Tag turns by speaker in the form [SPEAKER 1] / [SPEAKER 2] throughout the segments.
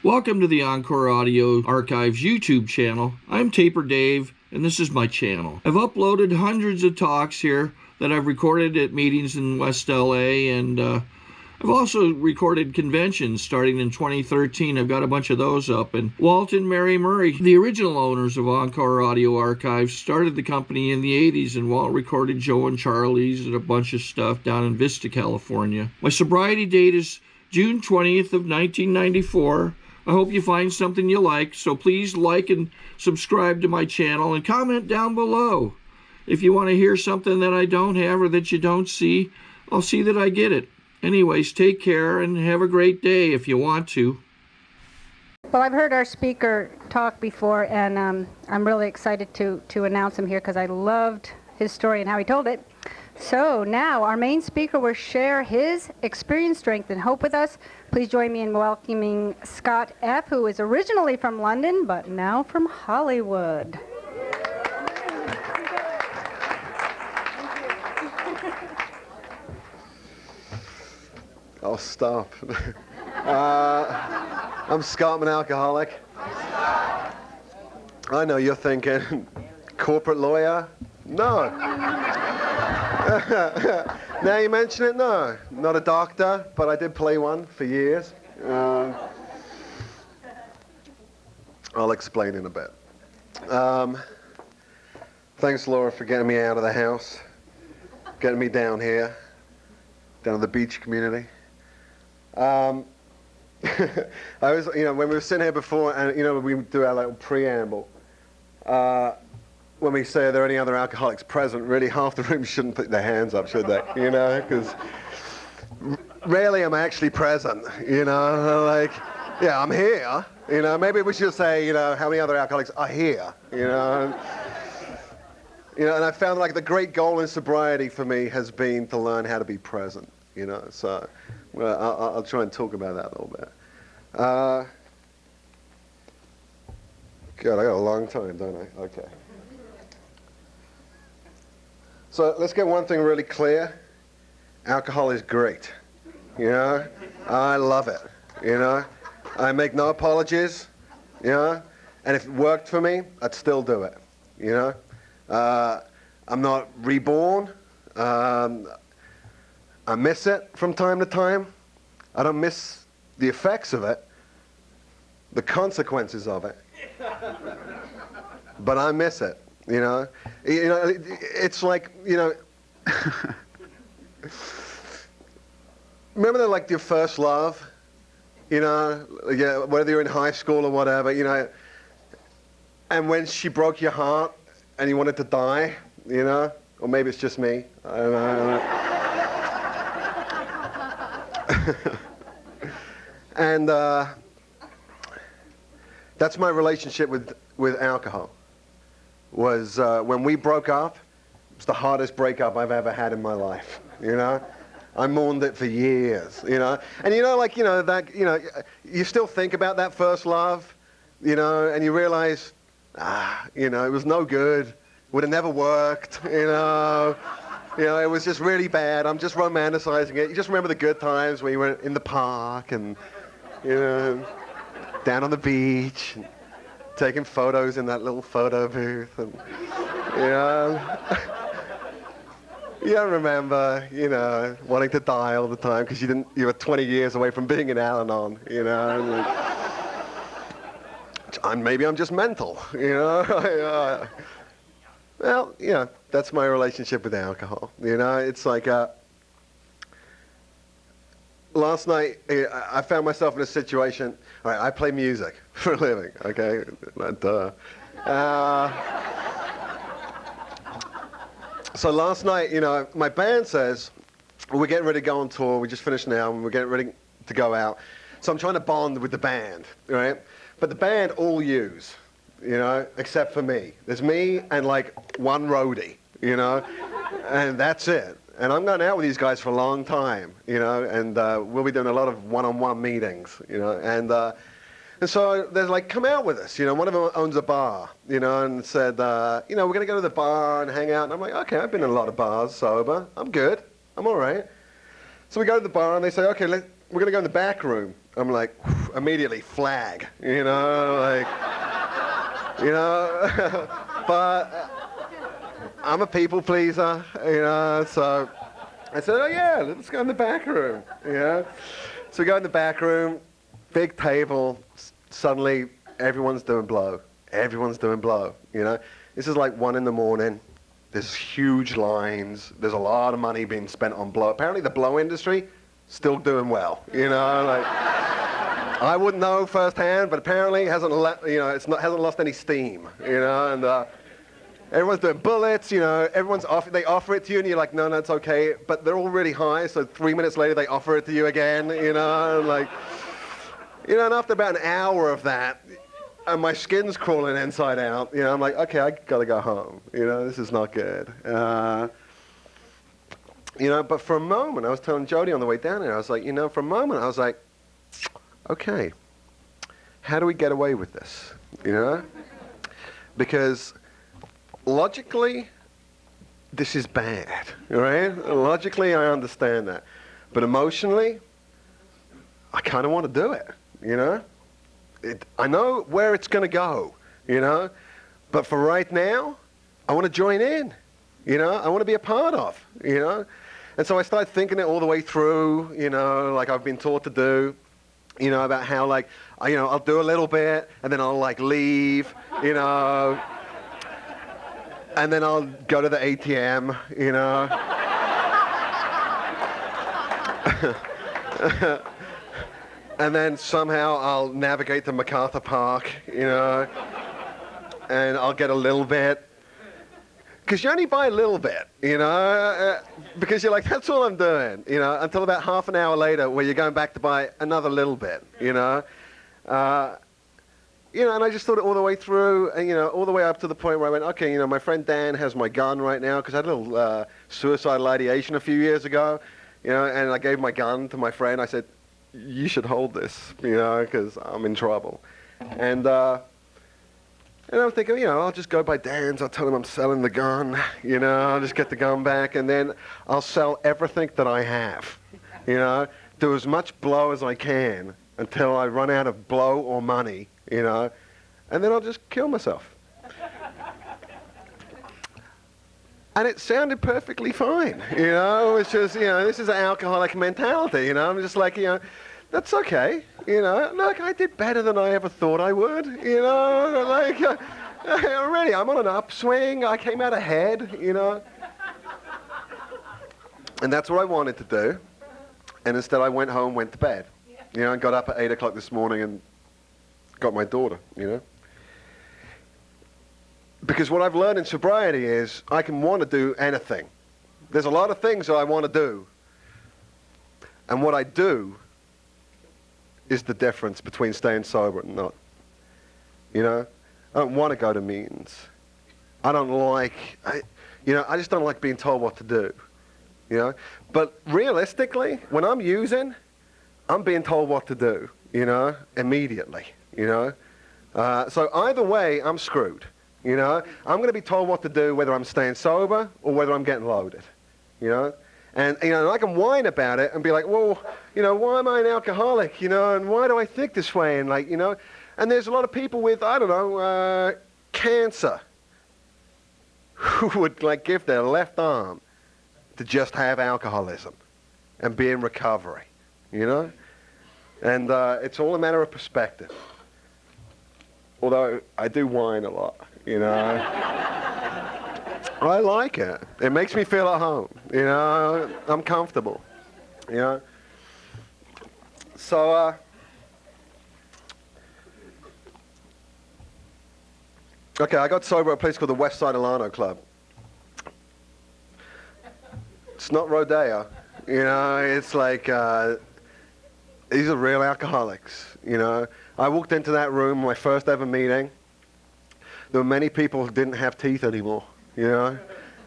[SPEAKER 1] Welcome to the Encore Audio Archives YouTube channel. I'm Taper Dave, and this is my channel. I've uploaded hundreds of talks here that I've recorded at meetings in West LA, and I've also recorded conventions starting in 2013. I've got a bunch of those up. And Walt and Mary Murray, the original owners of Encore Audio Archives, started the company in the 80s, and Walt recorded Joe and Charlie's and a bunch of stuff down in Vista, California. My sobriety date is June 20th of 1994. I hope you find something you like, so please like and subscribe to my channel and comment down below. If you want to hear something that I don't have or that you don't see, I'll see that I get it. Anyways, take care and have a great day if you want to.
[SPEAKER 2] Well, I've heard our speaker talk before, and I'm really excited to announce him here because I loved his story and how he told it. So now our main speaker will share his experience, strength, and hope with us. Please join me in welcoming Scott F., who is originally from London, but now from Hollywood.
[SPEAKER 3] I'll stop. I'm Scott, I'm an alcoholic. I know you're thinking, corporate lawyer? No. Now you mention it, no. Not a doctor, but I did play one for years. I'll explain in a bit. Thanks, Laura, for getting me out of the house, getting me down here, down to the beach community. I was, when we were sitting here before, and we do our little preamble. When we say, are there any other alcoholics present, really half the room shouldn't put their hands up, should they? Because rarely am I actually present, like, yeah, I'm here, maybe we should say, how many other alcoholics are here, and I found like the great goal in sobriety for me has been to learn how to be present, so I'll try and talk about that a little bit. God, I got a long time, don't I? Okay. So let's get one thing really clear. Alcohol is great. I love it. I make no apologies. And if it worked for me, I'd still do it. I'm not reborn. I miss it from time to time. I don't miss the effects of it, the consequences of it. But I miss it. It's like, remember like your first love, whether you're in high school or whatever, and when she broke your heart and you wanted to die, or maybe it's just me, I don't know. And that's my relationship with alcohol. Was when we broke up, it was the hardest breakup I've ever had in my life. I mourned it for years. And you still think about that first love, and you realize, it was no good. Would have never worked. It was just really bad. I'm just romanticizing it. You just remember the good times when you were in the park and down on the beach. And, taking photos in that little photo booth, and you don't remember, wanting to die all the time because you were 20 years away from being in Al-Anon, and maybe I'm just mental, Well, that's my relationship with alcohol. It's like last night I found myself in a situation. All right, I play music for a living, okay? So last night, my band says, we're getting ready to go on tour. We just finished an album. We're getting ready to go out. So I'm trying to bond with the band, right? But the band all use, except for me. There's me and like one roadie, and that's it. And I'm going out with these guys for a long time, and we'll be doing a lot of one-on-one meetings, and so they're like, come out with us, one of them owns a bar, and said, we're going to go to the bar and hang out, and I'm like, okay, I've been in a lot of bars sober, I'm good, I'm all right. So we go to the bar, and they say, okay, we're going to go in the back room. I'm like, immediately flag, you know, like, you know, but I'm a people pleaser, you know, so I said, oh yeah, let's go in the back room, you know. So we go in the back room, big table, suddenly everyone's doing blow. Everyone's doing blow, you know. This is like 1 a.m. There's huge lines. There's a lot of money being spent on blow. Apparently the blow industry, still doing well, you know, like, I wouldn't know firsthand, but apparently it hasn't, hasn't lost any steam, you know, and everyone's doing bullets, you know, they offer it to you and you're like, no, it's okay, but they're all really high, so 3 minutes later they offer it to you again, you know, and like, you know, and after about an hour of that, and my skin's crawling inside out, you know, I'm like, okay, I gotta go home, you know, this is not good. You know, but for a moment, I was telling Jody on the way down here, I was like, you know, for a moment, I was like, okay, how do we get away with this, you know? Because logically, this is bad, right? Logically, I understand that. But emotionally, I kind of want to do it, you know? I know where it's going to go, you know? But for right now, I want to join in, you know? I want to be a part of, you know? And so I started thinking it all the way through, you know, like I've been taught to do, you know, about how, like, you know, I'll do a little bit, and then I'll, like, leave, you know, and then I'll go to the ATM, you know. And then somehow I'll navigate to MacArthur Park, you know, and I'll get a little bit. Because you only buy a little bit, you know, because you're like, that's all I'm doing, you know, until about half an hour later where you're going back to buy another little bit, you know. You know, and I just thought it all the way through, and, you know, all the way up to the point where I went, okay, you know, my friend Dan has my gun right now, because I had a little suicidal ideation a few years ago, you know, and I gave my gun to my friend. I said, you should hold this, you know, because I'm in trouble. And I'm thinking, you know, I'll just go by Dan's, I'll tell him I'm selling the gun, you know, I'll just get the gun back, and then I'll sell everything that I have, you know, do as much blow as I can until I run out of blow or money, you know, and then I'll just kill myself. And it sounded perfectly fine, you know, it's just, you know, this is an alcoholic mentality, you know, I'm just like, you know, that's okay, you know, look, I did better than I ever thought I would, you know, like, already, I'm on an upswing, I came out ahead, you know. And that's what I wanted to do, and instead I went home, went to bed, you know, and got up at 8 o'clock this morning and got my daughter, you know. Because what I've learned in sobriety is I can want to do anything. There's a lot of things that I want to do, and what I do is the difference between staying sober and not. You know, I don't want to go to meetings. I don't like, I just don't like being told what to do. You know, but realistically, when I'm using, I'm being told what to do. You know, immediately. You know, so either way, I'm screwed. You know, I'm going to be told what to do whether I'm staying sober or whether I'm getting loaded. You know. And, you know, and I can whine about it and be like, well, you know, why am I an alcoholic, you know, and why do I think this way? And, like, you know, and there's a lot of people with, I don't know, cancer who would, like, give their left arm to just have alcoholism and be in recovery, you know? And it's all a matter of perspective. Although I do whine a lot, you know. I like it. It makes me feel at home, you know. I'm comfortable, you know. So, okay, I got sober at a place called the West Side Alano Club. It's not Rodeo, you know. It's like, these are real alcoholics, you know. I walked into that room, my first ever meeting. There were many people who didn't have teeth anymore. You know,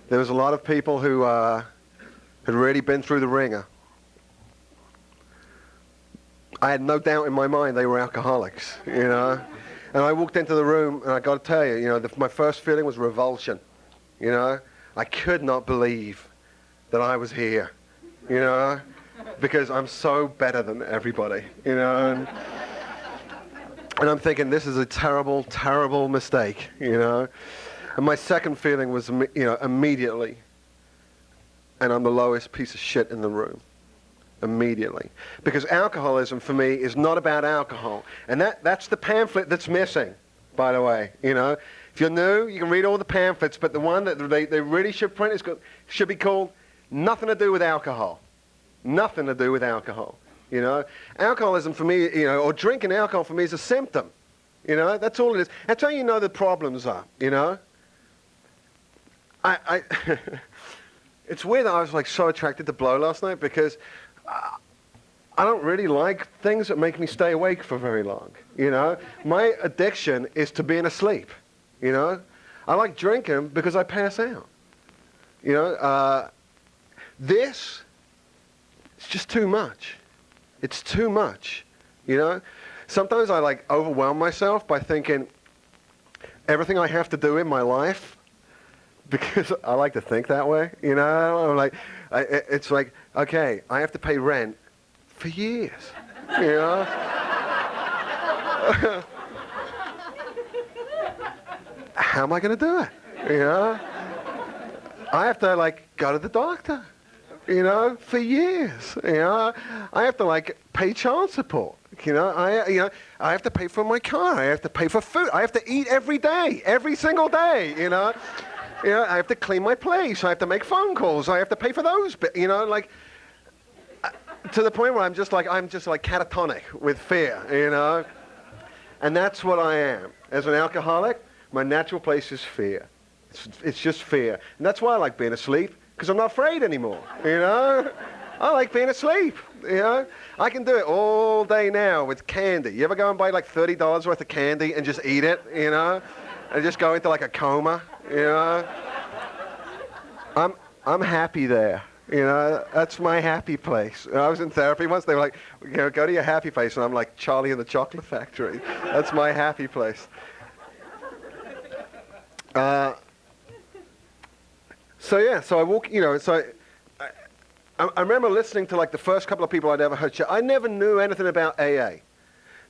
[SPEAKER 3] there was a lot of people who had already been through the ringer. I had no doubt in my mind they were alcoholics, you know. And I walked into the room, and I got to tell you, you know, my first feeling was revulsion. You know, I could not believe that I was here, you know, because I'm so better than everybody, you know. And I'm thinking, this is a terrible, terrible mistake, you know. And my second feeling was, you know, immediately, and I'm the lowest piece of shit in the room. Immediately. Because alcoholism for me is not about alcohol. And that's the pamphlet that's missing, by the way, you know. If you're new, you can read all the pamphlets, but the one that they really should print should be called Nothing to Do with Alcohol. Nothing to do with alcohol. You know, alcoholism for me, you know, or drinking alcohol for me is a symptom. You know, that's all it is. That's how you know the problems are, you know. It's weird that I was like so attracted to blow last night because I don't really like things that make me stay awake for very long, you know. My addiction is to being asleep, you know. I like drinking because I pass out, you know. This, it's just too much. It's too much, you know. Sometimes I like overwhelm myself by thinking everything I have to do in my life, because I like to think that way, you know. I'm like, it's like, okay, I have to pay rent for years, you know. How am I going to do it, you know? I have to like go to the doctor, you know, for years, you know. I have to like pay child support, you know. I have to pay for my car. I have to pay for food. I have to eat every day, every single day, you know. You know, I have to clean my place. I have to make phone calls. I have to pay for those, you know, like to the point where I'm just like catatonic with fear, you know. And that's what I am. As an alcoholic, my natural place is fear. It's just fear. And that's why I like being asleep, because I'm not afraid anymore, you know. I like being asleep, you know. I can do it all day now with candy. You ever go and buy like $30 worth of candy and just eat it, you know, and just go into like a coma, you know? I'm happy there, you know. That's my happy place. I was in therapy once. They were like, you know, go to your happy place, and I'm like Charlie in the Chocolate Factory. That's my happy place. So yeah, so I walk, you know, so I remember listening to like the first couple of people I'd ever heard. I never knew anything about AA.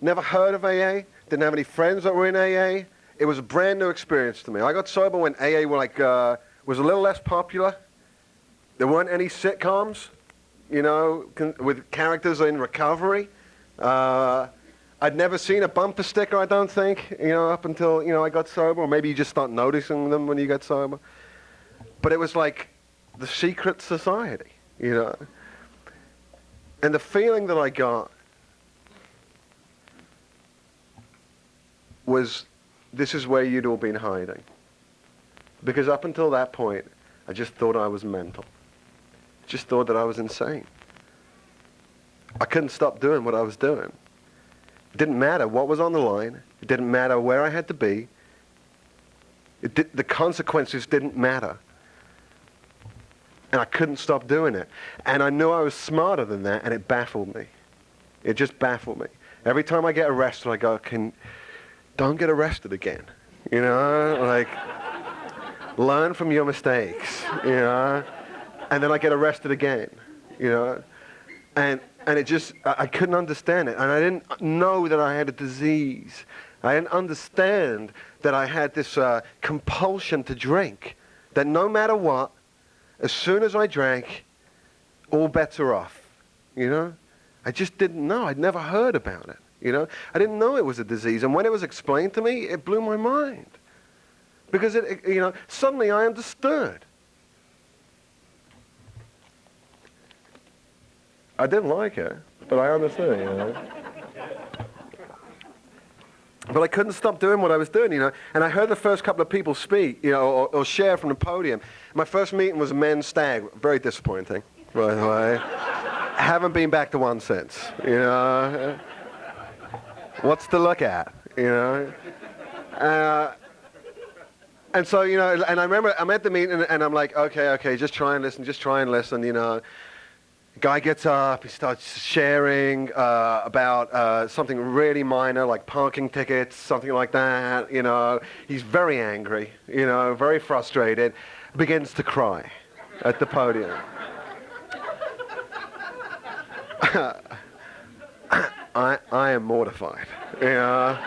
[SPEAKER 3] Never heard of AA. Didn't have any friends that were in AA. It was a brand new experience to me. I got sober when AA were like, was a little less popular. There weren't any sitcoms, you know, with characters in recovery. I'd never seen a bumper sticker, I don't think, you know, up until, you know, I got sober. Or maybe you just start noticing them when you get sober. But it was like the secret society, you know. And the feeling that I got was, this is where you'd all been hiding. Because up until that point, I just thought I was mental. Just thought that I was insane. I couldn't stop doing what I was doing. It didn't matter what was on the line. It didn't matter where I had to be. The consequences didn't matter. And I couldn't stop doing it. And I knew I was smarter than that, and it baffled me. It just baffled me. Every time I get arrested, I go, don't get arrested again. You know, like, learn from your mistakes, you know. And then I get arrested again, you know. And it just, I couldn't understand it. And I didn't know that I had a disease. I didn't understand that I had this compulsion to drink. That no matter what, as soon as I drank, all bets are off, you know. I just didn't know. I'd never heard about it, you know. I didn't know it was a disease. And when it was explained to me, it blew my mind. Because, you know, suddenly I understood. I didn't like it, but I understood, you know. But I couldn't stop doing what I was doing, you know. And I heard the first couple of people speak, you know, or share from the podium. My first meeting was a men's stag. Very disappointing, by the way. Haven't been back to one since, you know. What's to look at, you know? And so, you know, and I remember I'm at the meeting, and I'm like, okay, just try and listen, you know. Guy gets up, he starts sharing about something really minor, like parking tickets, something like that, you know. He's very angry, you know, very frustrated, begins to cry at the podium. I am mortified. You know?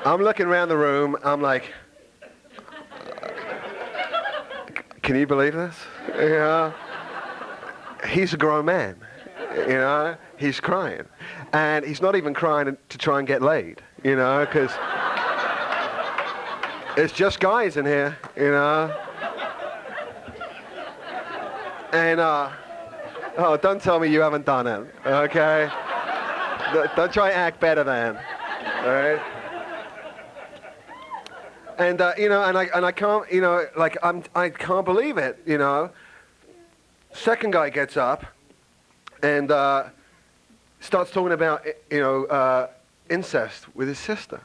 [SPEAKER 3] I'm looking around the room. I'm like, can you believe this? You know? He's a grown man. You know? He's crying. And he's not even crying to try and get laid, you know, because it's just guys in here, you know. And, oh, don't tell me you haven't done it, okay? Don't try and act better than, all right? And, you know, and I can't, you know, like, I can't believe it, you know. Second guy gets up and starts talking about, you know, incest with his sister.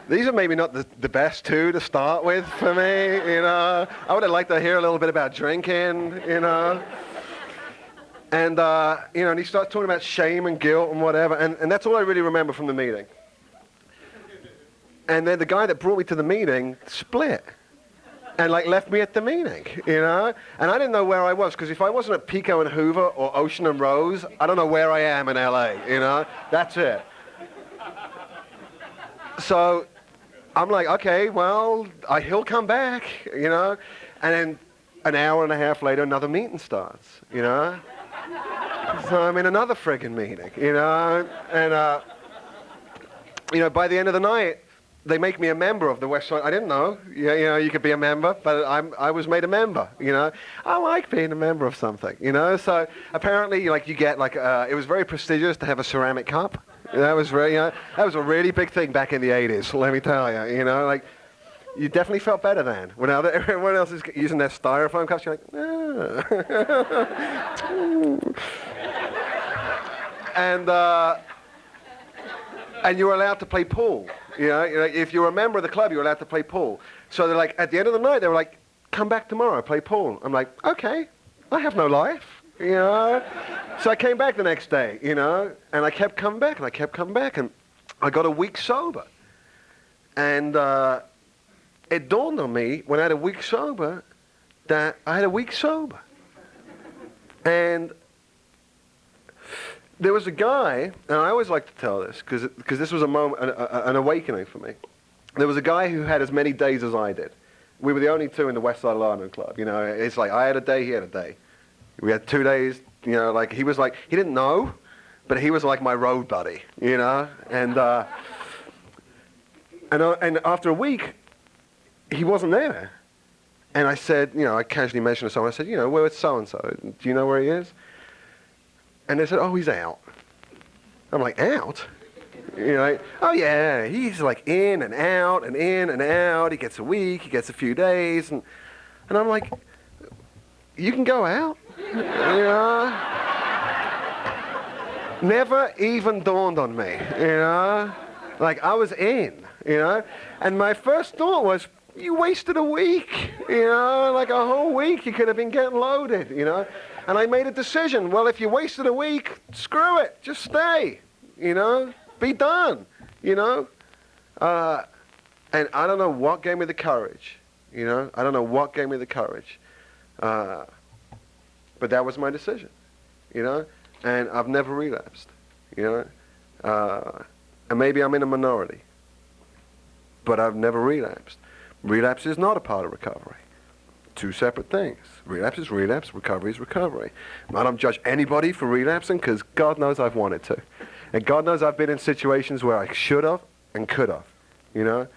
[SPEAKER 3] These are maybe not the best two to start with for me, you know. I would have liked to hear a little bit about drinking, you know. And, you know, and he starts talking about shame and guilt and whatever, and that's all I really remember from the meeting. And then the guy that brought me to the meeting split and, like, left me at the meeting, you know. And I didn't know where I was, because if I wasn't at Pico and Hoover or Ocean and Rose, I don't know where I am in LA, you know. That's it. So I'm like, okay, well, he'll come back, you know. And then an hour and a half later, another meeting starts, you know. So I'm in another friggin' meeting, you know. And, you know, by the end of the night, they make me a member of the West Side. I didn't know, you know, you could be a member, but I was made a member, you know. I like being a member of something, you know. So apparently, like, you get, like, it was very prestigious to have a ceramic cup. That was very, you know, that was a really big thing back in the 80s, let me tell you, you know, like, you definitely felt better then. When everyone else is using their styrofoam cups, you're like, ah. And you were allowed to play pool, you know, if you were a member of the club, you were allowed to play pool. So they're like, at the end of the night, they were like, come back tomorrow, play pool. I'm like, okay, I have no life. You know, so I came back the next day, you know, and I kept coming back, and I kept coming back, and I got a week sober. And it dawned on me when I had a week sober that I had a week sober. And there was a guy, and I always like to tell this, because this was a moment, an awakening for me. There was a guy who had as many days as I did. We were the only two in the West Side of London Club, you know. It's like I had a day, he had a day. We had 2 days, you know, like, he was like, he didn't know, but he was like my road buddy, you know, and after a week, he wasn't there. And I said, you know, I casually mentioned to someone, I said, you know, where's so-and-so? Do you know where he is? And they said, oh, he's out. I'm like, out? You know, like, oh yeah, he's like in and out and in and out. He gets a week, he gets a few days, and I'm like, you can go out, you know? Never even dawned on me, you know? Like, I was in, you know? And my first thought was, you wasted a week, you know? Like a whole week, you could have been getting loaded, you know? And I made a decision, well, if you wasted a week, screw it, just stay, you know? Be done, you know? And I don't know what gave me the courage, you know? I don't know what gave me the courage. But that was my decision, you know, and I've never relapsed, you know, and maybe I'm in a minority, but I've never relapsed. Relapse is not a part of recovery. Two separate things. Relapse is relapse, recovery is recovery. I don't judge anybody for relapsing, because God knows I've wanted to. And God knows I've been in situations where I should have and could have, you know.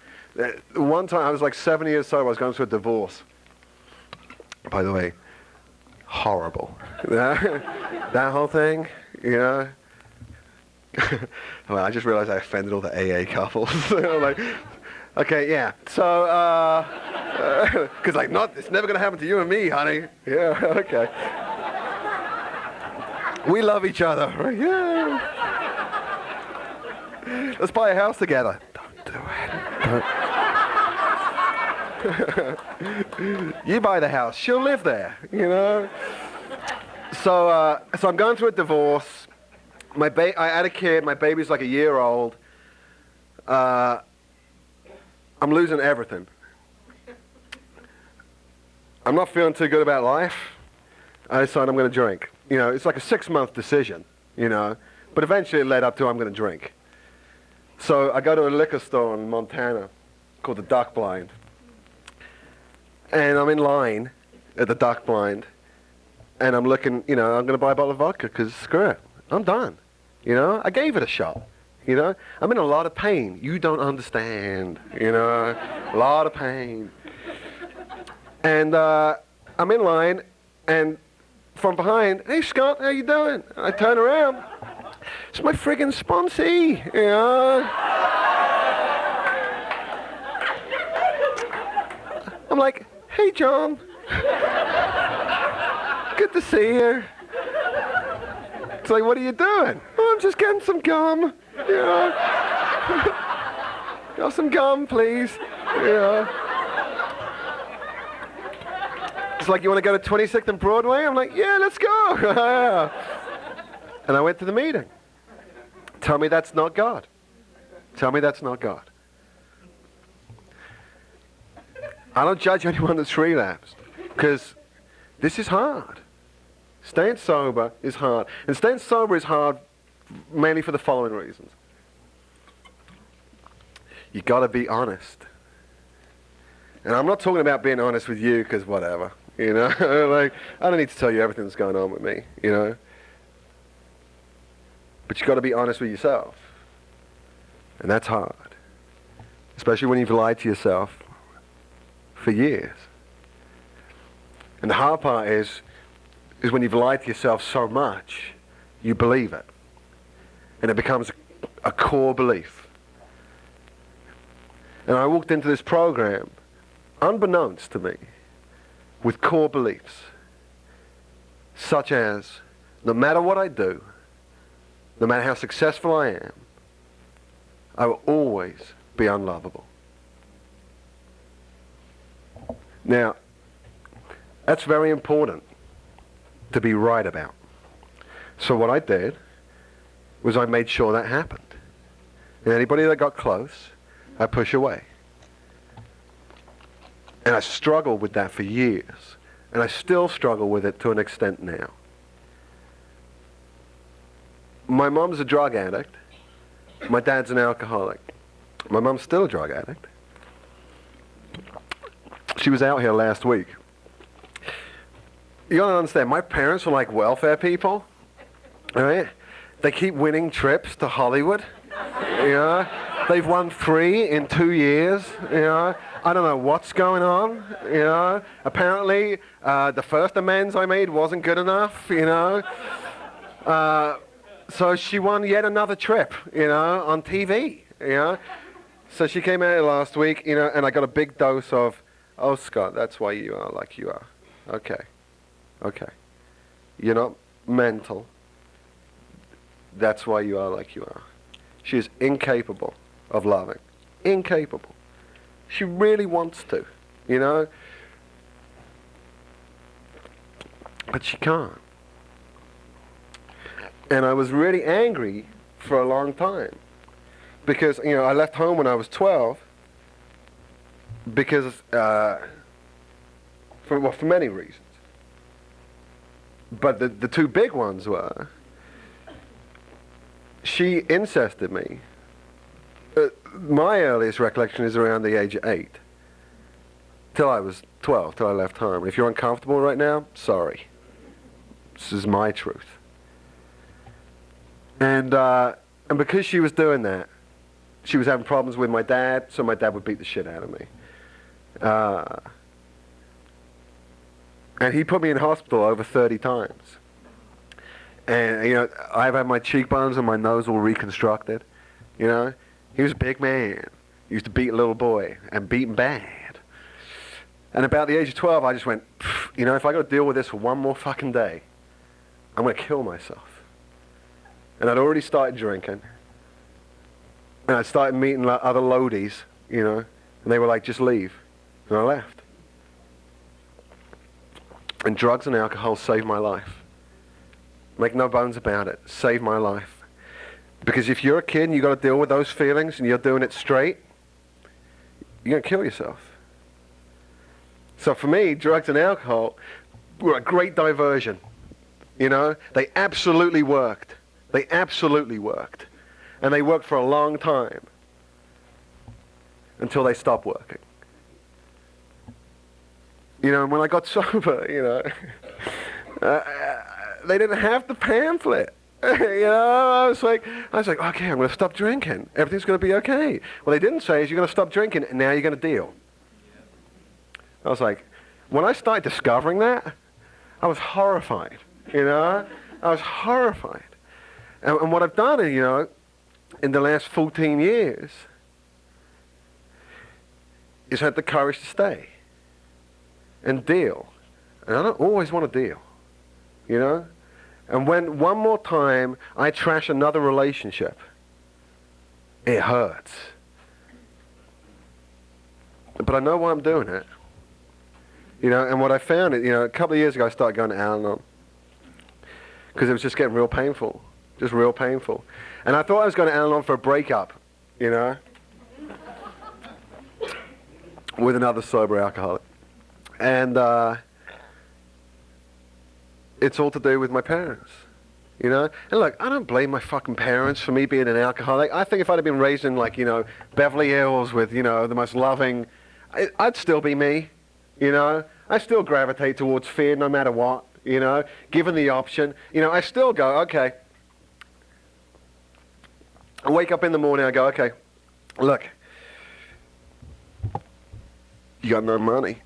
[SPEAKER 3] One time, I was like 7 years sober, I was going through a divorce. By the way, horrible. That whole thing, you know. Well, I just realized I offended all the AA couples. Like, okay, yeah. So, because like, it's never gonna happen to you and me, honey. Yeah, okay. We love each other, right? Yeah. Let's buy a house together. Don't do it. You buy the house, she'll live there, you know. So I'm going through a divorce. I had a kid. My baby's like a year old. I'm losing everything. I'm not feeling too good about life. I decided I'm going to drink. it's like a 6-month decision, but eventually it led up to I'm going to drink. So I go to a liquor store in Montana called the Duck Blind, and I'm in line at the Duck Blind, and I'm looking, I'm going to buy a bottle of vodka because screw it, I'm done. I gave it a shot. I'm in a lot of pain. You don't understand. A lot of pain. And I'm in line, and from behind, hey Scott, how you doing? And I turn around. It's my friggin' sponsee. I'm like, hey John. Good to see you. It's like, what are you doing? Oh, I'm just getting some gum. Got some gum, please. It's like, you want to go to 26th and Broadway? I'm like, yeah, let's go. And I went to the meeting. Tell me that's not God. Tell me that's not God. I don't judge anyone that's relapsed, because this is hard. Staying sober is hard. And staying sober is hard mainly for the following reasons. You got to be honest. And I'm not talking about being honest with you because whatever, like, I don't need to tell you everything that's going on with me, But you got to be honest with yourself. And that's hard. Especially when you've lied to yourself for years. And the hard part is when you've lied to yourself so much, you believe it. And it becomes a core belief. And I walked into this program, unbeknownst to me, with core beliefs, such as, no matter what I do, no matter how successful I am, I will always be unlovable. Now, that's very important to be right about. So what I did was I made sure that happened. And anybody that got close, I push away. And I struggled with that for years. And I still struggle with it to an extent now. My mom's a drug addict. My dad's an alcoholic. My mom's still a drug addict. She was out here last week. You gotta understand, my parents are like welfare people, all right? They keep winning trips to Hollywood, They've won 3 in 2 years, I don't know what's going on, Apparently, the first amends I made wasn't good enough, So she won yet another trip, on TV, So she came out here last week, and I got a big dose of, oh, Scott, that's why you are like you are. Okay. You're not mental. That's why you are like you are. She is incapable of loving. Incapable. She really wants to, But she can't. And I was really angry for a long time. Because, I left home when I was 12. Because, for many reasons. But the 2 big ones were, she incested me. My earliest recollection is around the age of 8. Till I was 12, till I left home. If you're uncomfortable right now, sorry. This is my truth. And because she was doing that, she was having problems with my dad, so my dad would beat the shit out of me. And he put me in hospital over 30 times. And, I've had my cheekbones and my nose all reconstructed. He was a big man. He used to beat a little boy and beat him bad. And about the age of 12, I just went, if I got to deal with this for one more fucking day, I'm going to kill myself. And I'd already started drinking. And I started meeting other loadies, and they were like, just leave. And I left. And drugs and alcohol saved my life. Make no bones about it. Saved my life. Because if you're a kid and you got to deal with those feelings and you're doing it straight, you're going to kill yourself. So for me, drugs and alcohol were a great diversion. You know, they absolutely worked. They absolutely worked. And they worked for a long time until they stopped working. You know, and when I got sober, you know, they didn't have the pamphlet. You know, I was like, okay, I'm going to stop drinking. Everything's going to be okay. What they didn't say is you're going to stop drinking and now you're going to deal. I was like, when I started discovering that, I was horrified, you know? I was horrified. And what I've done, you know, in the last 14 years is had the courage to stay and deal. And I don't always want to deal, you know? And when one more time I trash another relationship, it hurts. But I know why I'm doing it. You know, and what I found, you know, a couple of years ago I started going to Al-Anon because it was just getting real painful, just real painful. And I thought I was going to Al-Anon for a breakup, you know, with another sober alcoholic. And it's all to do with my parents, you know? And look, I don't blame my fucking parents for me being an alcoholic. I think if I'd have been raised in, like, you know, Beverly Hills with, you know, the most loving, I'd still be me, you know? I still gravitate towards fear no matter what, you know? Given the option, you know, I still go, okay. I wake up in the morning, I go, okay, look, you got no money.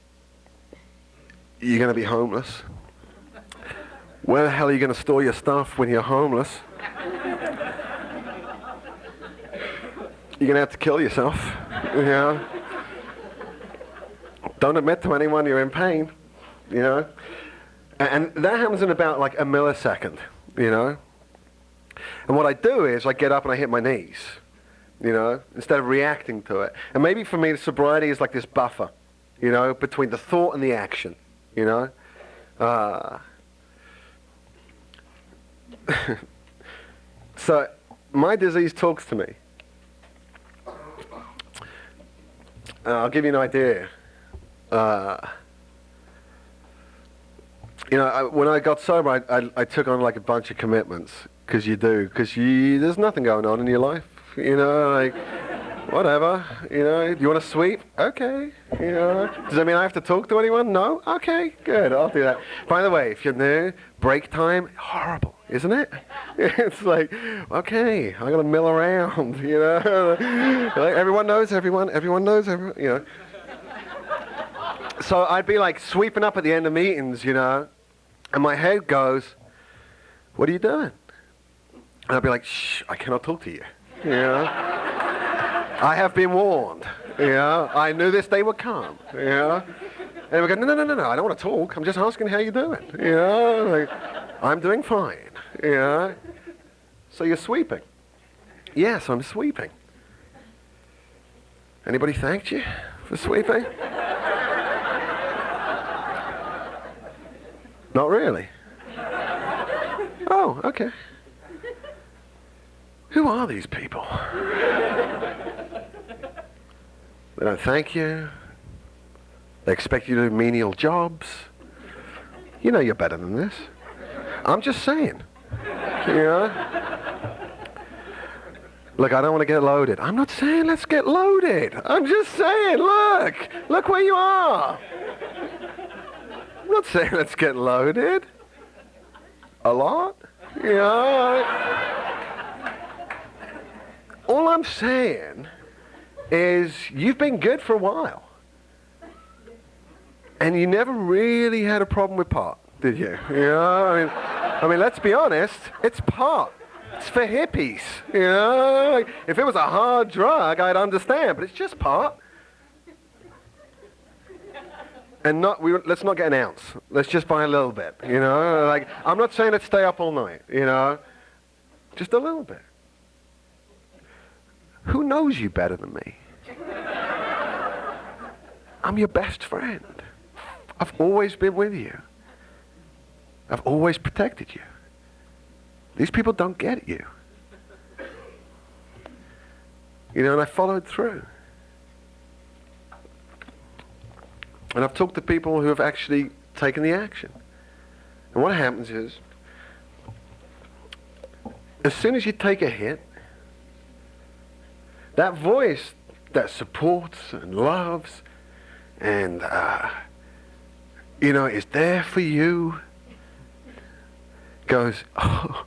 [SPEAKER 3] You're going to be homeless. Where the hell are you going to store your stuff when you're homeless? You're going to have to kill yourself, you know? Don't admit to anyone you're in pain, you know? And that happens in about like a millisecond, you know? And what I do is I get up and I hit my knees, you know, instead of reacting to it. And maybe for me, the sobriety is like this buffer, you know, between the thought and the action, you know? So my disease talks to me. I'll give you an idea. You know, when I got sober, I took on like a bunch of commitments, because you do, because there's nothing going on in your life, you know, like, whatever, you know, you want to sweep? Okay, you know, does that mean I have to talk to anyone? No? Okay, good, I'll do that. By the way, if you're new, break time, horrible, isn't it? It's like, okay, I gotta mill around, you know, like, everyone knows everyone knows everyone, you know. So I'd be like sweeping up at the end of meetings, you know, and my head goes, what are you doing? And I'd be like, shh, I cannot talk to you, you know. I have been warned, you know. I knew this day would come, you know. And we go, no, I don't want to talk. I'm just asking how you're doing, you know. Like, I'm doing fine, you know. So you're sweeping. Yes, I'm sweeping. Anybody thanked you for sweeping? Not really. Oh, okay. Who are these people? They don't thank you. They expect you to do menial jobs. You know you're better than this. I'm just saying. You know? Look, I don't want to get loaded. I'm not saying let's get loaded. I'm just saying, look where you are. I'm not saying let's get loaded. A lot. You know? All I'm saying is you've been good for a while. And you never really had a problem with pot, did you? You know, I mean, let's be honest, it's pot. It's for hippies, you know? Like, if it was a hard drug, I'd understand, but it's just pot. And let's not get an ounce. Let's just buy a little bit, you know? Like, I'm not saying let's stay up all night, you know? Just a little bit. Who knows you better than me? I'm your best friend. I've always been with you. I've always protected you. These people don't get you. You know, and I followed through. And I've talked to people who have actually taken the action. And what happens is, as soon as you take a hit, that voice that supports and loves and, is there for you, goes, oh,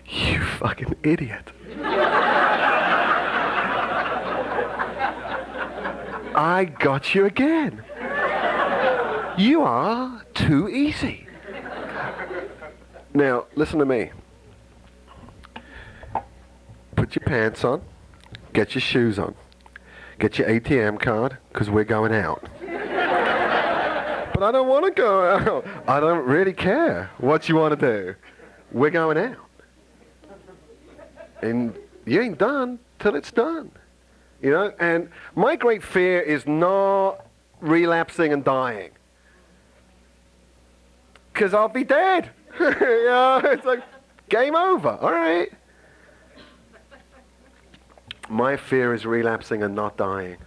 [SPEAKER 3] you fucking idiot. I got you again. You are too easy. Now, listen to me. Put your pants on, get your shoes on, get your ATM card, because we're going out. But I don't want to go out. I don't really care what you want to do. We're going out. And you ain't done till it's done. And my great fear is not relapsing and dying. Because I'll be dead. It's like, game over. All right. My fear is relapsing and not dying.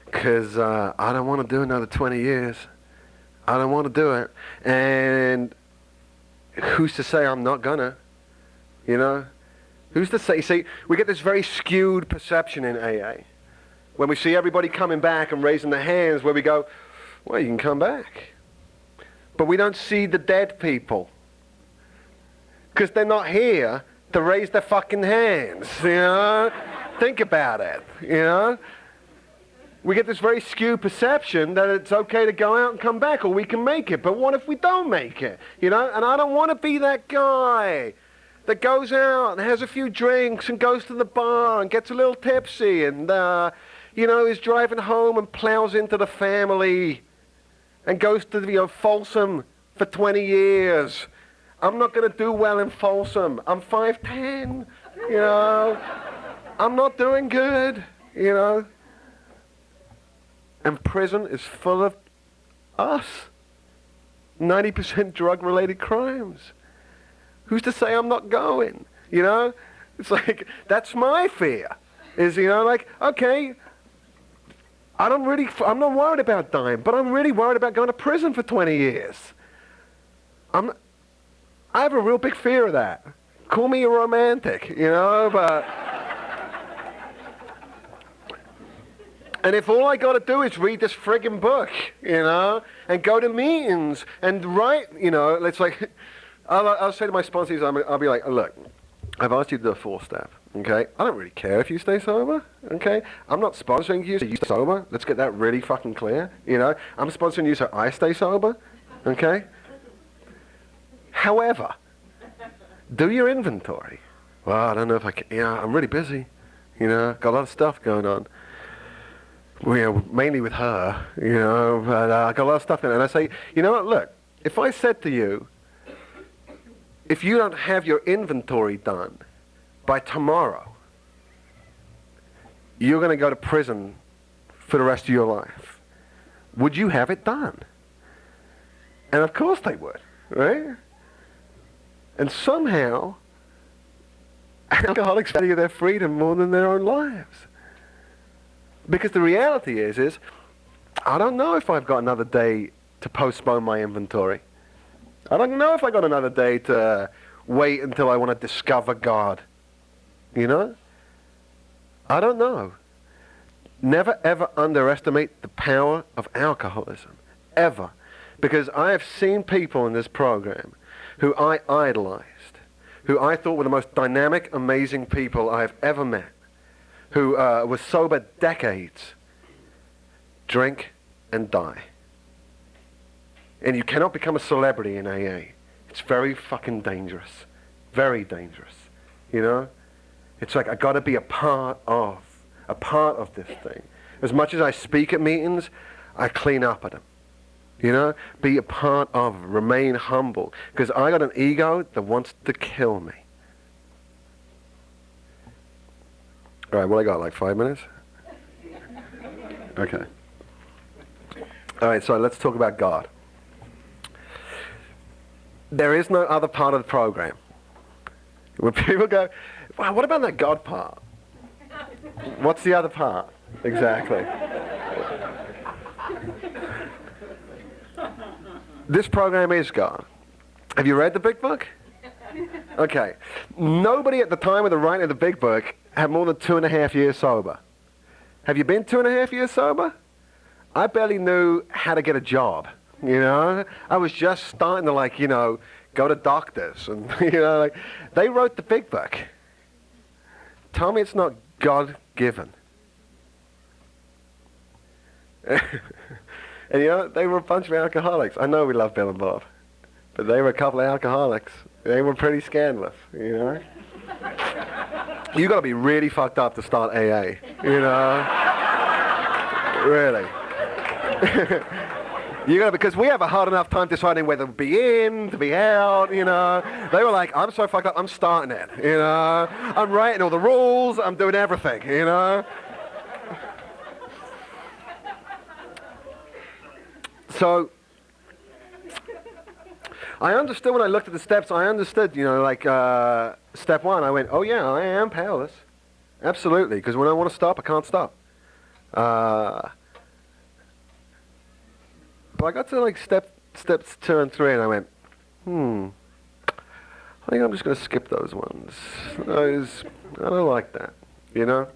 [SPEAKER 3] Because I don't want to do another 20 years. I don't want to do it. And who's to say I'm not gonna? Who's to say? See, we get this very skewed perception in AA. When we see everybody coming back and raising their hands, where we go, well, you can come back. But we don't see the dead people. Because they're not here to raise their fucking hands, Think about it, We get this very skewed perception that it's okay to go out and come back, or we can make it. But what if we don't make it, And I don't want to be that guy that goes out and has a few drinks and goes to the bar and gets a little tipsy and, is driving home and plows into the family and goes to, Folsom for 20 years. I'm not going to do well in Folsom. I'm 5'10", I'm not doing good, And prison is full of us. 90% drug-related crimes. Who's to say I'm not going? It's like, that's my fear. Is, okay, I'm not worried about dying, but I'm really worried about going to prison for 20 years. I have a real big fear of that. Call me a romantic, but... And if all I got to do is read this friggin' book, and go to meetings and write, it's like... I'll say to my sponsors, I'll be like, look, I've asked you to do a 4-step, okay? I don't really care if you stay sober, okay? I'm not sponsoring you so you stay sober. Let's get that really fucking clear, I'm sponsoring you so I stay sober, okay? However, do your inventory. Well, I don't know if I can, I'm really busy, got a lot of stuff going on. Well, mainly with her, but I got a lot of stuff going on. And I say, you know what, look, if I said to you, if you don't have your inventory done by tomorrow, you're going to go to prison for the rest of your life. Would you have it done? And of course they would, right? And somehow, alcoholics value their freedom more than their own lives. Because the reality is I don't know if I've got another day to postpone my inventory. I don't know if I got another day to wait until I want to discover God. I don't know. Never ever underestimate the power of alcoholism. Ever. Because I have seen people in this program who I idolized, who I thought were the most dynamic, amazing people I have ever met, who were sober decades, drink and die. And you cannot become a celebrity in AA. It's very fucking dangerous. Very dangerous. It's like I got to be a part of this thing. As much as I speak at meetings, I clean up at them. Be a part of, remain humble. Because I got an ego that wants to kill me. All right, what I got, like 5 minutes? Okay. All right, so let's talk about God. There is no other part of the program. When people go, wow, what about that God part? What's the other part? Exactly. This program is God. Have you read the big book? Okay. Nobody at the time of the writing of the big book had more than 2.5 years sober. Have you been 2.5 years sober? I barely knew how to get a job, you know? I was just starting to, like, you know, go to doctors. And, you know, like, they wrote the big book. Tell me it's not God-given. And, you know, they were a bunch of alcoholics. I know we love Bill and Bob, but they were a couple of alcoholics. They were pretty scandalous, you know? You got to be really fucked up to start AA, you know? Really. You know, because we have a hard enough time deciding whether to be in, to be out, you know. They were like, I'm so fucked up, I'm starting it, you know. I'm writing all the rules, I'm doing everything, you know. So, I understood when I looked at the steps, I understood, you know, like step one, I went, oh yeah, I am powerless. Absolutely, because when I want to stop, I can't stop. But I got to like steps 2 and 3 and I went, I think I'm just going to skip those ones. I don't like that, you know?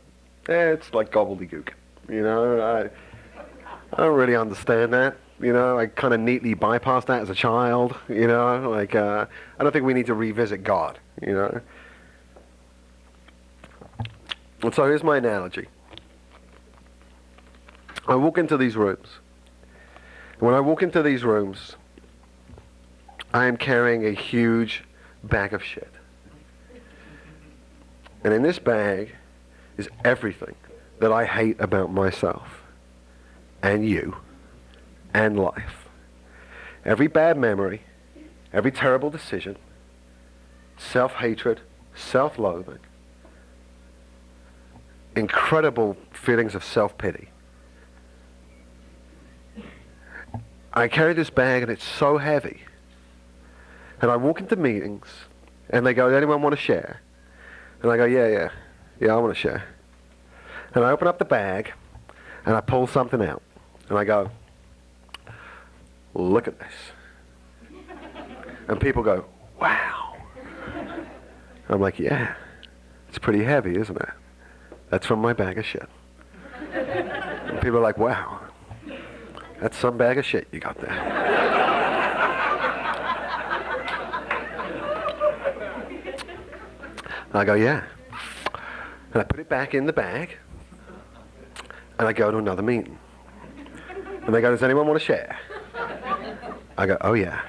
[SPEAKER 3] It's like gobbledygook, you know? I don't really understand that. You know, I kind of neatly bypassed that as a child, you know, like, I don't think we need to revisit God, you know. And so here's my analogy. I walk into these rooms. And when I walk into these rooms, I am carrying a huge bag of shit. And in this bag is everything that I hate about myself and you and life. Every bad memory, every terrible decision, self-hatred, self-loathing, incredible feelings of self-pity. I carry this bag and it's so heavy. And I walk into meetings and they go, does anyone want to share? And I go, yeah, I want to share. And I open up the bag and I pull something out. And I go, look at this. And people go, wow. I'm like, yeah, it's pretty heavy, isn't it? That's from my bag of shit. And people are like, wow, that's some bag of shit you got there. I go, yeah. And I put it back in the bag, and I go to another meeting. And they go, does anyone want to share? I go, oh yeah.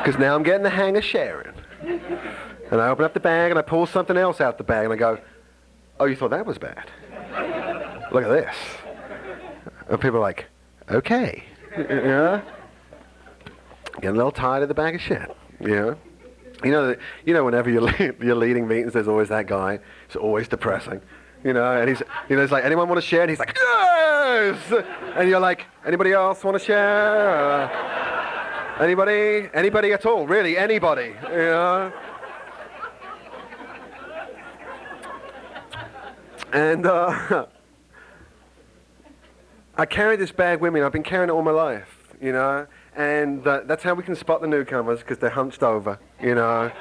[SPEAKER 3] Because now I'm getting the hang of sharing. And I open up the bag and I pull something else out the bag and I go, oh, you thought that was bad? Look at this. And people are like, okay. You know? Getting a little tired of the bag of shit. You know, whenever you're leading meetings, there's always that guy. It's always depressing. You know, and he's like, anyone want to share? And he's like, yes! And you're like, anybody else want to share? Anybody at all? Really, anybody? You know? And I carry this bag with me, and I've been carrying it all my life, you know? And that's how we can spot the newcomers, because they're hunched over, you know,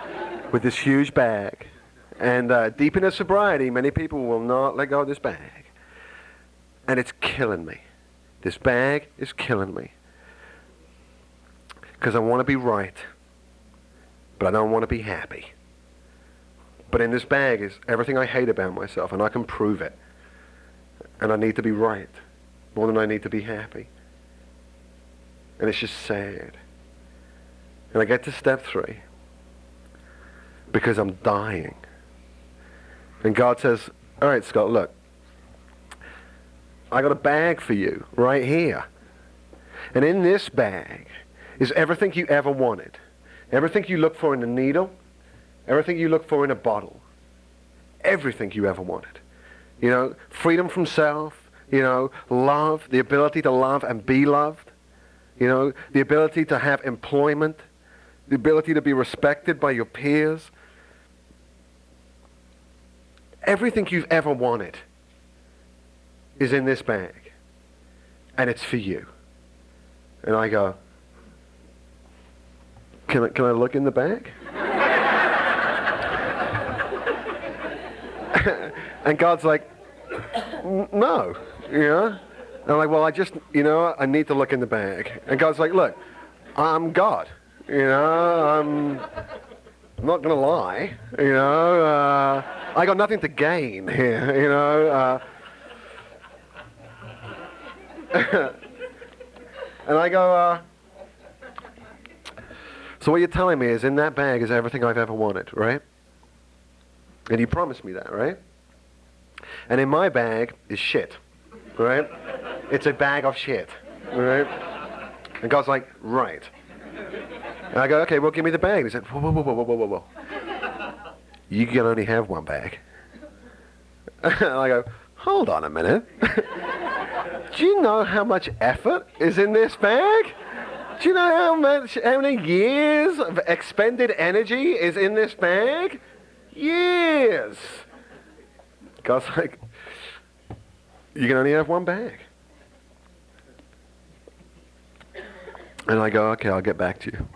[SPEAKER 3] with this huge bag. And deep in their sobriety, many people will not let go of this bag. And it's killing me. This bag is killing me. Because I want to be right, but I don't want to be happy. But in this bag is everything I hate about myself, and I can prove it. And I need to be right more than I need to be happy. And it's just sad. And I get to step 3 because I'm dying. And God says, all right, Scott, look, I got a bag for you right here. And in this bag is everything you ever wanted. Everything you look for in a needle, everything you look for in a bottle. Everything you ever wanted. You know, freedom from self, you know, love, the ability to love and be loved. You know, the ability to have employment, the ability to be respected by your peers. Everything you've ever wanted is in this bag. And it's for you. And I go, can I look in the bag? And God's like, no, you know? And I'm like, well, I just, you know, I need to look in the bag. And God's like, look, I'm God, you know, I'm not going to lie, you know, I got nothing to gain here, you know. And I go, so what you're telling me is in that bag is everything I've ever wanted, right? And you promised me that, right? And in my bag is shit, right? It's a bag of shit, right? And God's like, right. And I go, okay, well, give me the bag. He said, whoa, whoa, whoa, whoa, whoa, whoa, whoa. You can only have one bag. And I go, hold on a minute. Do you know how much effort is in this bag? Do you know how many years of expended energy is in this bag? Years. God's like, you can only have one bag. And I go, okay, I'll get back to you.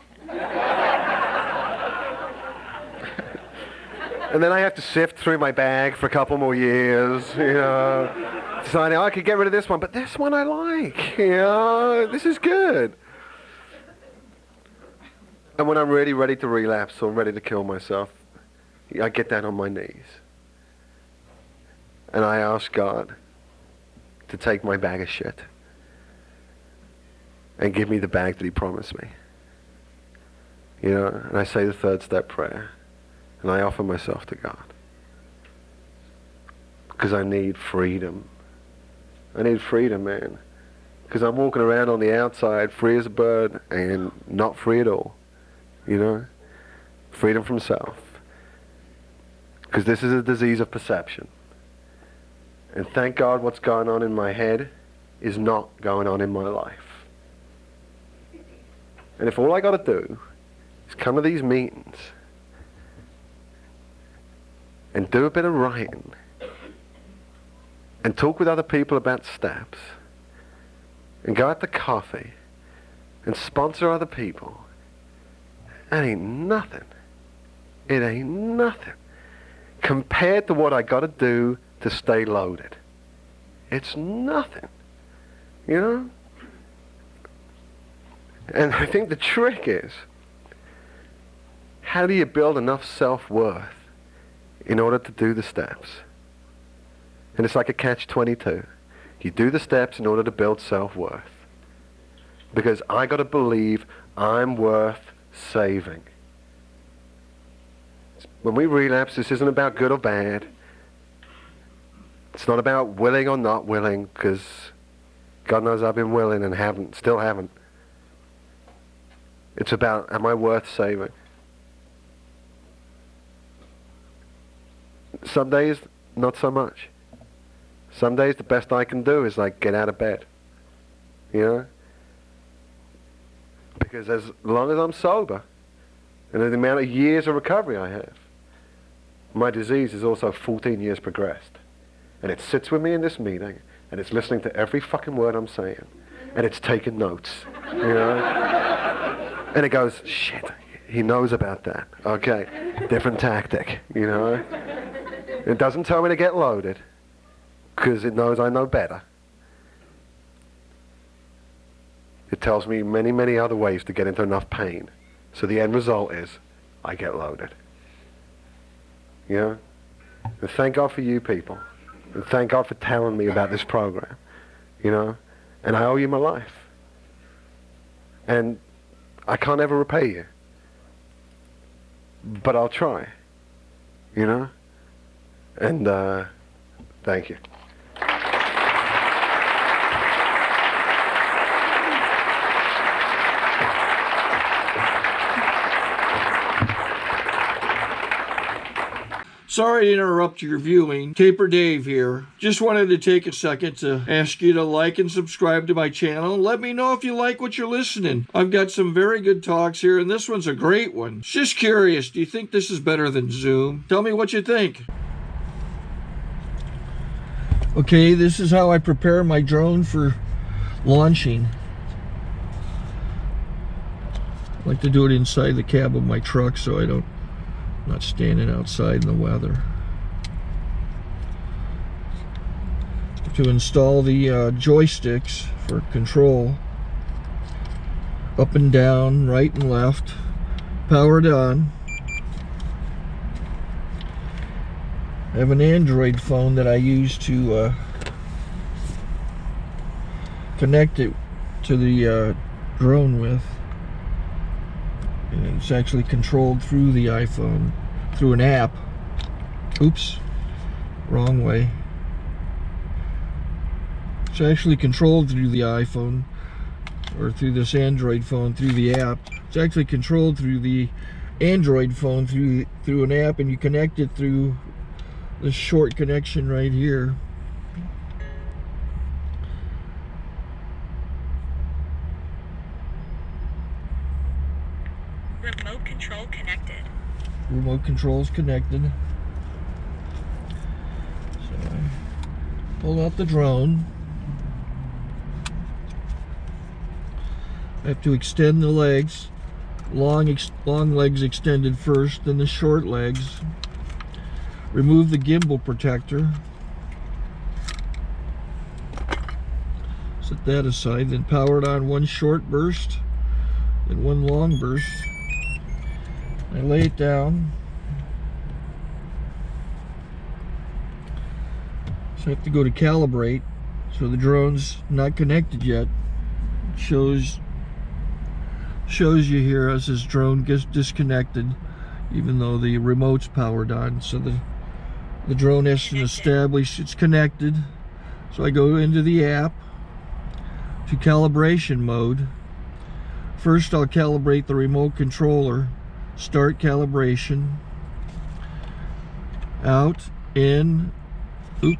[SPEAKER 3] And then I have to sift through my bag for a couple more years, you know, deciding I could get rid of this one, but this one I like, you know, this is good. And when I'm really ready to relapse or ready to kill myself, I get down on my knees. And I ask God to take my bag of shit and give me the bag that he promised me. You know, and I say the third step prayer. And I offer myself to God. Because I need freedom. I need freedom, man. Because I'm walking around on the outside free as a bird and not free at all. You know? Freedom from self. Because this is a disease of perception. And thank God what's going on in my head is not going on in my life. And if all I got to do is come to these meetings and do a bit of writing and talk with other people about steps and go out to coffee and sponsor other people, that ain't nothing. It ain't nothing compared to what I got to do to stay loaded. It's nothing, you know? And I think the trick is, how do you build enough self-worth in order to do the steps? And it's like a catch-22. You do the steps in order to build self-worth. Because I got to believe I'm worth saving. When we relapse, this isn't about good or bad. It's not about willing or not willing, because God knows I've been willing and still haven't. It's about, am I worth saving? Some days, not so much. Some days, the best I can do is like get out of bed. You know? Because as long as I'm sober, and the amount of years of recovery I have, my disease is also 14 years progressed. And it sits with me in this meeting, and it's listening to every fucking word I'm saying, and it's taking notes, you know? And it goes, shit, he knows about that. Okay, different tactic, you know? It doesn't tell me to get loaded, because it knows I know better. It tells me many, many other ways to get into enough pain. So the end result is, I get loaded. You know? And thank God for you people. And thank God for telling me about this program. You know? And I owe you my life. And I can't ever repay you. But I'll try. You know? And thank you.
[SPEAKER 1] Sorry to interrupt your viewing. Taper Dave here. Just wanted to take a second to ask you to like and subscribe to my channel. Let me know if you like what you're listening. I've got some very good talks here, and this one's a great one. Just curious, do you think this is better than Zoom? Tell me what you think. Okay, this is how I prepare my drone for launching. I like to do it inside the cab of my truck so I'm not standing outside in the weather. to install the joysticks for control, up and down, right and left, powered on. I have an Android phone that I use to connect it to the drone with, and it's actually controlled through the iPhone, through an app. Oops, wrong way. It's actually controlled through the iPhone, or through this Android phone, through the app. It's actually controlled through the Android phone through an app, and you connect it through this short connection right here.
[SPEAKER 4] Remote control connected.
[SPEAKER 1] Remote control's connected. So I pull out the drone. I have to extend the legs. Long legs extended first, then the short legs. Remove the gimbal protector. Set that aside, then power it on one short burst and one long burst. I lay it down. So I have to go to calibrate. So the drone's not connected yet. It shows you here as this drone gets disconnected, even though the remote's powered on. So the drone has to establish it's connected. So I go into the app to calibration mode. First I'll calibrate the remote controller. Start calibration. Out, in, oop,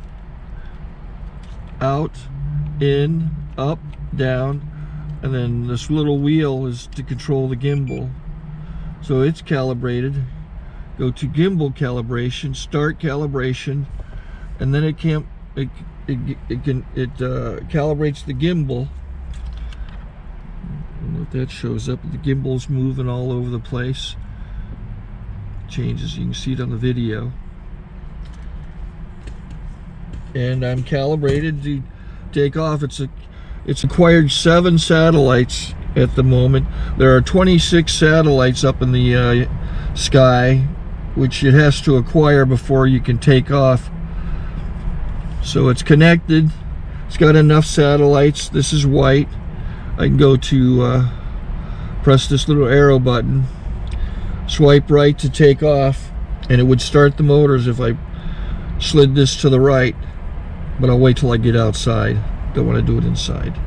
[SPEAKER 1] out, in, up, down, and then this little wheel is to control the gimbal. So it's calibrated. Go to gimbal calibration, start calibration, and then it calibrates the gimbal. I don't know if that shows up. The gimbal's moving all over the place. Changes, you can see it on the video. And I'm calibrated to take off. It's acquired 7 satellites at the moment. There are 26 satellites up in the sky, which it has to acquire before you can take off. So it's connected. It's got enough satellites. This is white. I can go to press this little arrow button, swipe right to take off, and it would start the motors if I slid this to the right, but I'll wait till I get outside. Don't want to do it inside.